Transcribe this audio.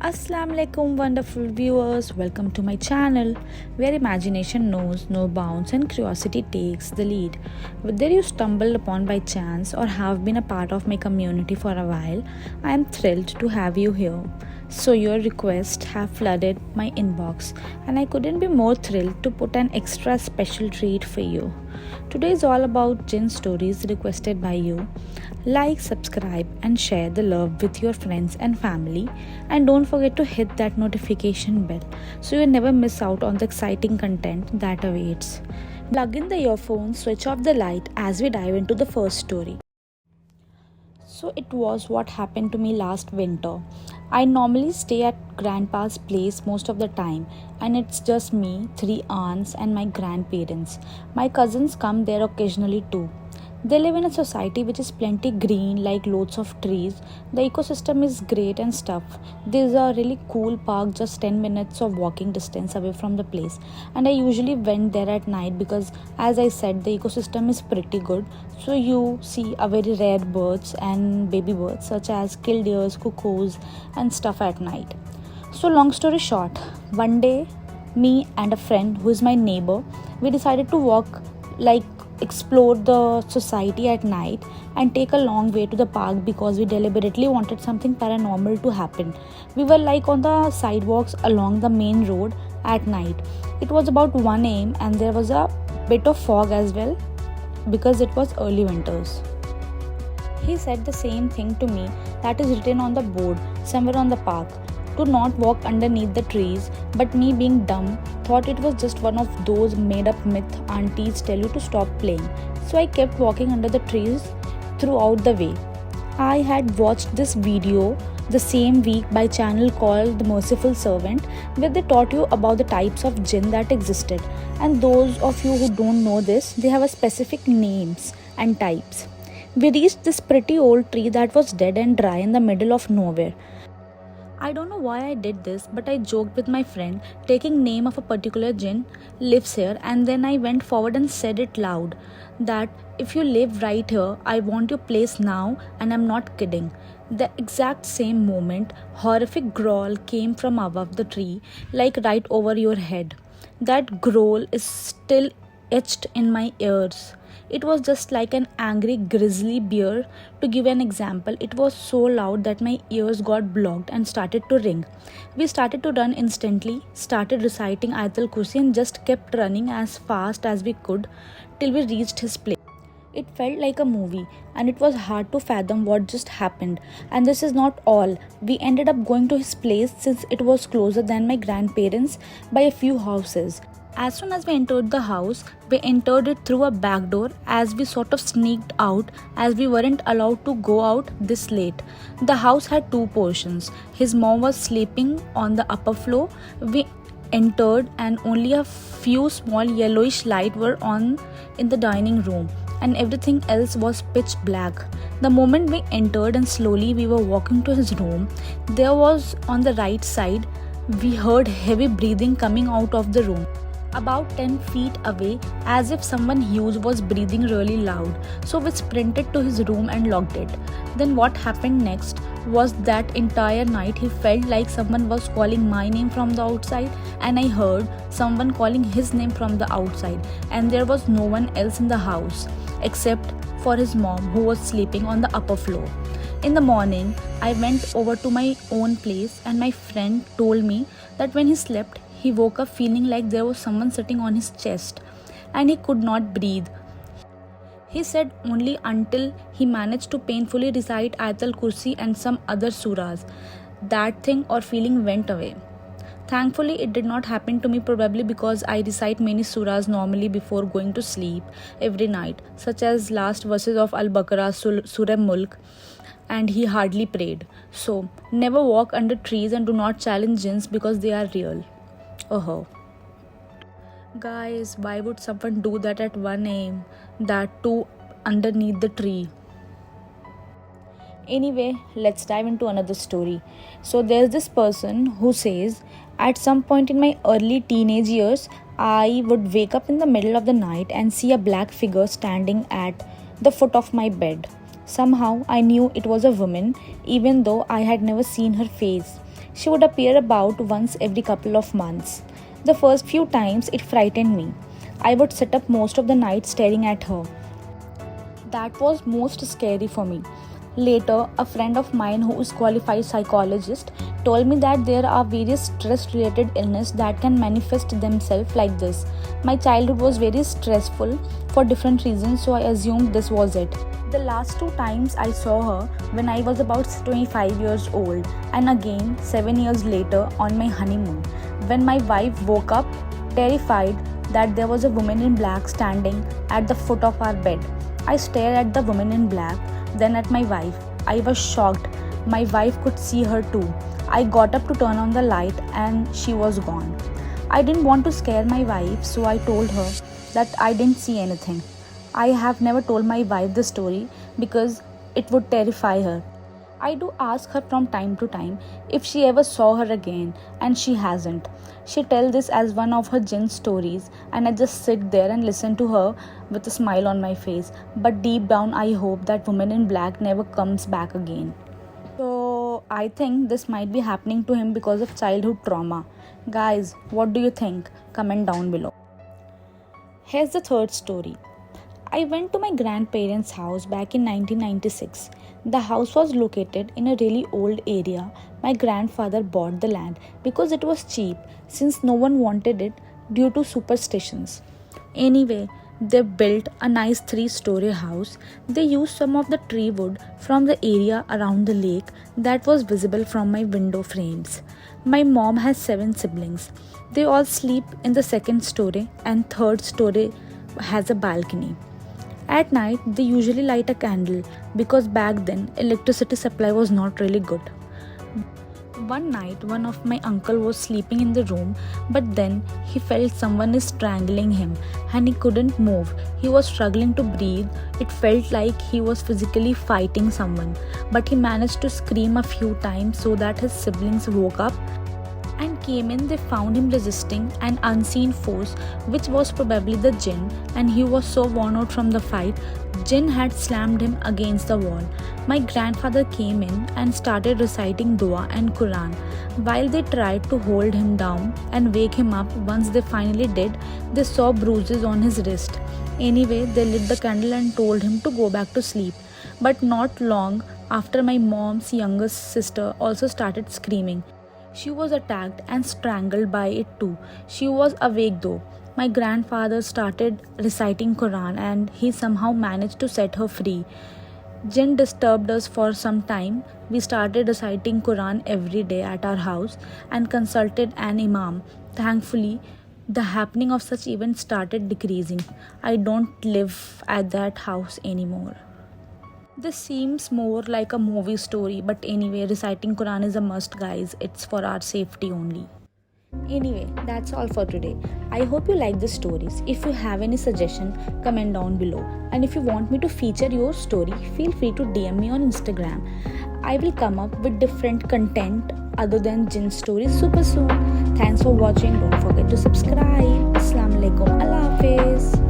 Assalamu alaikum, wonderful viewers. Welcome to my channel where imagination knows no bounds and curiosity takes the lead. Whether you stumbled upon by chance or have been a part of my community for a while, I am thrilled to have you here. So, your requests have flooded my inbox, and I couldn't be more thrilled to put an extra special treat for you. Today is all about Jinn Stories requested by you. Like, subscribe, and share the love with your friends and family. And don't forget to hit that notification bell so you never miss out on the exciting content that awaits. Plug in the earphones, switch off the light as we dive into the first story. So, it was what happened to me last winter. I normally stay at grandpa's place most of the time, and it's just me, three aunts, and my grandparents. My cousins come there occasionally too. They live in a society which is plenty green, like loads of trees. The ecosystem is great and stuff. There's a really cool park just 10 minutes of walking distance away from the place. And I usually went there at night because, as I said, the ecosystem is pretty good. So you see a very rare birds and baby birds such as killdeers, cuckoos and stuff at night. So long story short, one day me and a friend who is my neighbor, we decided to walk explore the society at night and take a long way to the park because we deliberately wanted something paranormal to happen. We were on the sidewalks along the main road at night. It was about 1 am and there was a bit of fog as well because it was early winters. He said the same thing to me that is written on the board somewhere on the park, to not walk underneath the trees, but me being dumb thought it was just one of those made up myth aunties tell you to stop playing. So I kept walking under the trees throughout the way. I had watched this video the same week by channel called The Merciful Servant, where they taught you about the types of jinn that existed. And those of you who don't know this, they have a specific names and types. We reached this pretty old tree that was dead and dry in the middle of nowhere. I don't know why I did this, but I joked with my friend, taking name of a particular jinn lives here, and then I went forward and said it loud that if you live right here, I want your place now, and I'm not kidding. The exact same moment, horrific growl came from above the tree, like right over your head. That growl is still etched in my ears. It was just like an angry grizzly bear. To give an example, it was so loud that my ears got blocked and started to ring. We started to run instantly, started reciting Ayatul Kursi and just kept running as fast as we could till we reached his place. It felt like a movie and it was hard to fathom what just happened. And this is not all. We ended up going to his place since it was closer than my grandparents by a few houses. As soon as we entered the house, we entered it through a back door as we sort of sneaked out as we weren't allowed to go out this late. The house had two portions. His mom was sleeping on the upper floor. We entered and only a few small yellowish lights were on in the dining room and everything else was pitch black. The moment we entered and slowly we were walking to his room, there was on the right side, we heard heavy breathing coming out of the room. About 10 feet away, as if someone huge was breathing really loud. So we sprinted to his room and locked it. Then what happened next was that entire night he felt like someone was calling my name from the outside, and I heard someone calling his name from the outside, and there was no one else in the house except for his mom who was sleeping on the upper floor. In the morning, I went over to my own place and my friend told me that when he slept, he woke up feeling like there was someone sitting on his chest and he could not breathe. He said only until he managed to painfully recite Ayatul Kursi and some other surahs, that thing or feeling went away. Thankfully, it did not happen to me, probably because I recite many surahs normally before going to sleep every night, such as last verses of Al-Baqarah, Surah Mulk, and he hardly prayed. So, never walk under trees and do not challenge jinns because they are real. Oh, guys, why would someone do that at 1 am? That too underneath the tree. Anyway, let's dive into another story. So, there's this person who says, at some point in my early teenage years, I would wake up in the middle of the night and see a black figure standing at the foot of my bed. Somehow, I knew it was a woman, even though I had never seen her face. She would appear about once every couple of months. The first few times it frightened me. I would sit up most of the night staring at her. That was most scary for me. Later, a friend of mine who is qualified psychologist told me that there are various stress related illnesses that can manifest themselves like this. My childhood was very stressful for different reasons, so I assumed this was it. The last two times I saw her when I was about 25 years old, and again 7 years later on my honeymoon, when my wife woke up terrified that there was a woman in black standing at the foot of our bed. I stared at the woman in black, then at my wife. I was shocked. My wife could see her too. I got up to turn on the light and she was gone. I didn't want to scare my wife, so I told her that I didn't see anything. I have never told my wife the story because it would terrify her. I do ask her from time to time if she ever saw her again, and she hasn't. She tells this as one of her Jinn stories, and I just sit there and listen to her with a smile on my face. But deep down, I hope that woman in black never comes back again. So, I think this might be happening to him because of childhood trauma. Guys, what do you think? Comment down below. Here's the third story. I went to my grandparents' house back in 1996. The house was located in a really old area. My grandfather bought the land because it was cheap since no one wanted it due to superstitions. Anyway, they built a nice 3-story house. They used some of the tree wood from the area around the lake that was visible from my window frames. My mom has 7 siblings. They all sleep in the 2nd story, and 3rd story has a balcony. At night, they usually light a candle because back then electricity supply was not really good. One night, one of my uncle was sleeping in the room, but then he felt someone is strangling him and he couldn't move. He was struggling to breathe. It felt like he was physically fighting someone, but he managed to scream a few times so that his siblings woke up and came in. They found him resisting an unseen force, which was probably the jinn, and he was so worn out from the fight, jinn had slammed him against the wall. My grandfather came in and started reciting dua and Quran. While they tried to hold him down and wake him up, once they finally did, they saw bruises on his wrist. Anyway, they lit the candle and told him to go back to sleep. But not long after, my mom's younger sister also started screaming. She was attacked and strangled by it too. She was awake though. My grandfather started reciting Quran and he somehow managed to set her free. Jinn disturbed us for some time. We started reciting Quran every day at our house and consulted an imam. Thankfully, the happening of such events started decreasing. I don't live at that house anymore. This seems more like a movie story, but anyway, reciting Quran is a must, guys. It's for our safety only. Anyway, that's all for today. I hope you like the stories. If you have any suggestion, comment down below. And if you want me to feature your story, feel free to DM me on Instagram. I will come up with different content other than Jinn stories super soon. Thanks for watching. Don't forget to subscribe. Assalamualaikum. Allah Hafiz.